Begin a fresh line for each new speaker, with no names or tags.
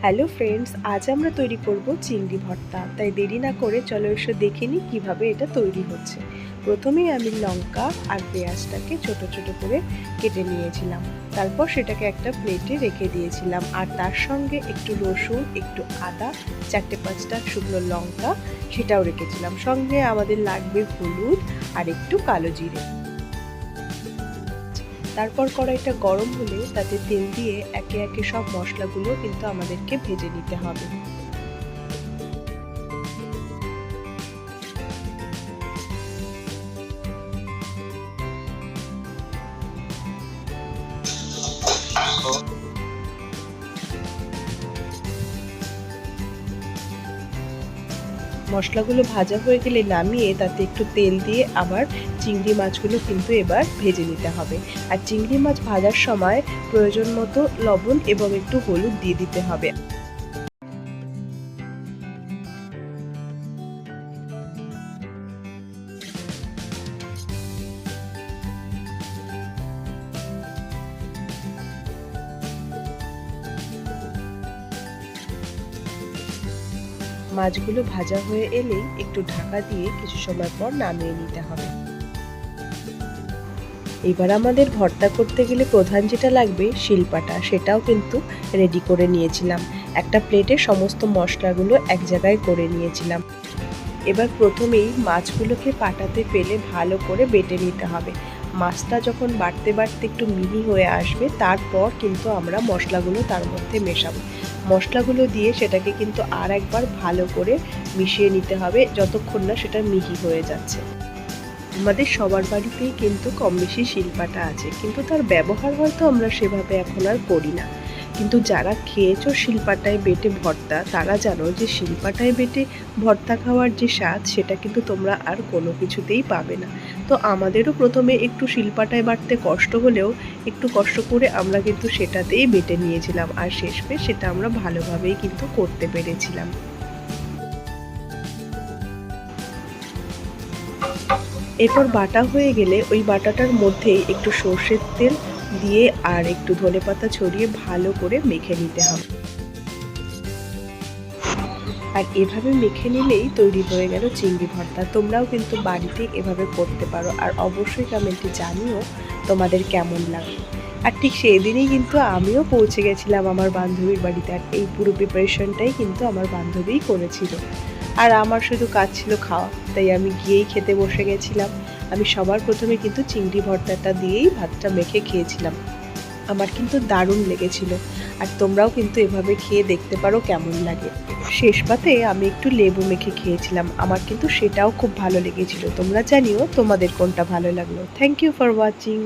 Hello friends, আজ আমরা তৈরি করব চিংড়ি ভর্তা। তাই দেরি না করে চলো এসে দেখে নিই কীভাবে এটা তৈরি হচ্ছে। প্রথমেই আমি লঙ্কা আর পেঁয়াজটাকে ছোট ছোট করে কেটে নিয়েছিলাম। তারপর সেটাকে একটা প্লেটে রেখে দিয়েছিলাম, আর তার সঙ্গে একটু রসুন, একটু আদা, 4-5টা শুকনো লঙ্কা সেটাও রেখেছিলাম। সঙ্গে আমাদের লাগবে হলুদ আর একটু কালো জিরে। তারপর কড়াইটা গরম হলে তাতে তেল দিয়ে একে একে সব মশলাগুলো কিন্তু আমাদেরকে ভেজে নিতে হবে। মশলাগুলো ভাজা হয়ে গেলে নামিয়ে তাতে একটু তেল দিয়ে আবার চিংড়ি মাছগুলো কিন্তু এবার ভেজে নিতে হবে। আর চিংড়ি মাছ ভাজার সময় প্রয়োজন মতো লবণ এবং একটু হলুদ দিয়ে দিতে হবে। মাছগুলো ভাজা হয়ে এলেই একটু ঢাকা দিয়ে কিছু সময় পর নামিয়ে নিতে হবে। এবার আমাদের ভর্তা করতে গেলে প্রধান যেটা লাগবে শিলপাটা, সেটাও কিন্তু রেডি করে নিয়েছিলাম। একটা প্লেটে সমস্ত মশলাগুলো এক জায়গায় করে নিয়েছিলাম। এবার প্রথমেই মাছগুলোকে পাটাতে ফেলে ভালো করে বেটে নিতে হবে। মাছটা যখন বাটতে বাটতে একটু মিহি হয়ে আসবে, তারপর কিন্তু আমরা মশলাগুলো তার মধ্যে মেশাবো। মশলাগুলো দিয়ে সেটাকে কিন্তু আর একবার ভালো করে মিশিয়ে নিতে হবে যতক্ষণ না সেটা মিহি হয়ে যাচ্ছে। আমাদের সবার বাড়িতেই কিন্তু কম বেশি শিলপাটা আছে, কিন্তু তার ব্যবহার হয়তো আমরা সেভাবে এখন আর করি না। কিন্তু যারা খেয়েছো শিলপাটায় বেটে ভর্তা, তারা জানো যে শিলপাটায় বেটে ভর্তা খাওয়ার যে স্বাদ, সেটা কিন্তু তোমরা আর কোনো কিছুতেই পাবে না। তো আমাদেরও প্রথমে একটু শিলপাটায় বাটতে কষ্ট হলেও একটু কষ্ট করে আমরা কিন্তু সেটাতেই বেটে নিয়েছিলাম, আর শেষমেশ সেটা আমরা ভালোভাবেই কিন্তু করতে পেরেছিলাম। এরপর বাটা হয়ে গেলে ওই বাটাটার মধ্যেই একটু সর্ষের তেল দিয়ে আর একটু ধনেপাতা ছড়িয়ে ভালো করে মেখে নিতে হবে। আর এভাবে মেখে নিলেই তৈরি হয়ে গেল চিংড়ি ভর্তা। তোমরাও কিন্তু বাড়িতে এভাবে করতে পারো, আর অবশ্যই কমেন্টে জানিও তোমাদের কেমন লাগে। আর ঠিক সেই দিনই কিন্তু আমিও পৌঁছে গেছিলাম আমার বান্ধবীর বাড়িতে, আর এই পুরো প্রিপারেশনটাই কিন্তু আমার বান্ধবীই করেছিল। আর আমার শুধু কাজ ছিল খাওয়া, তাই আমি গিয়েই খেতে বসে গেছিলাম। আমি সবার প্রথমে কিন্তু চিংড়ি ভর্তাটা দিয়েই ভাতটা মেখে খেয়েছিলাম। আমার কিন্তু দারুণ লেগেছিল, আর তোমরাও কিন্তু এভাবে খেয়ে দেখতে পারো কেমন লাগে। শেষ পাতে আমি একটু লেবু মেখে খেয়েছিলাম, আমার কিন্তু সেটাও খুব ভালো লেগেছিল। তোমরা জানিও তোমাদের কোনটা ভালো লাগলো। Thank you for watching.